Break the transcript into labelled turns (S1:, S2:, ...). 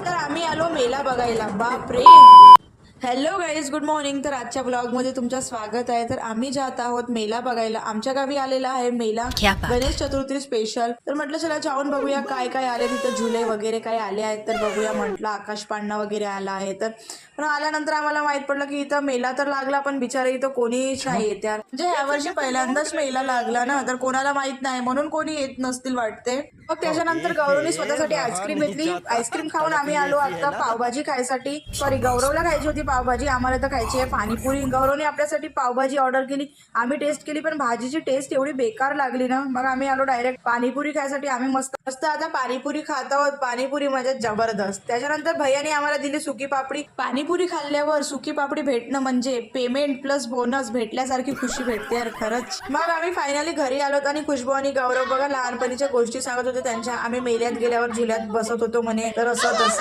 S1: तर आम्ही आलो मेला बघायला. बाप रे. Hello guys, good morning. तर आजच्या ब्लॉगमध्ये तुमचं स्वागत आहे. तर आम्ही जात आहोत मेला बघायला. आमच्या गावी आलेला आहे मेला, गणेश चतुर्थी स्पेशल. तर म्हटलं चला जाऊन बघूया काय काय आले तिथं. झुले वगैरे काय आले आहेत तर बघूया म्हटलं. आकाश पाळणा वगैरे आला आहे. तर पण आल्यानंतर आम्हाला माहित पडलं की इथं मेला तर लागला पण बिचारे इथं कोणीच नाही येत यार. म्हणजे यावर्षी पहिल्यांदाच मेला लागला ना, तर कोणाला माहित नाही म्हणून कोणी येत नसतील वाटते. मग त्याच्यानंतर गौरवने स्वतःसाठी आईस्क्रीम घेतली. आईस्क्रीम खाऊन आम्ही आलो आता पावभाजी खायसाठी. सॉरी, गौरवला खायची होती पावभाजी, आम्हाला तर खायची आहे पाणीपुरी. गौरवने आपल्यासाठी पावभाजी ऑर्डर केली. आम्ही टेस्ट केली पण भाजीची टेस्ट एवढी बेकार लागली ना, मग आम्ही आलो डायरेक्ट पाणीपुरी खायसाठी. आम्ही मस्त मस्त आता पाणीपुरी खात आहोत. पाणीपुरी म्हणजे जबरदस्त. त्याच्यानंतर भैयाने आम्हाला दिली सुकी पापडी. पाणीपुरी खाल्ल्यावर सुकी पापडी भेटणं म्हणजे पेमेंट प्लस बोनस भेटल्यासारखी खुशी भेटते यार खरंच. मग आम्ही फायनली घरी आलोत आणि खुशबू आणि गौरव बघा लहानपणीच्या गोष्टी सांगत होते त्यांच्या. आम्ही मेल्यात गेल्यावर झुल्यात बसत होतो म्हणे, तर असं तसं.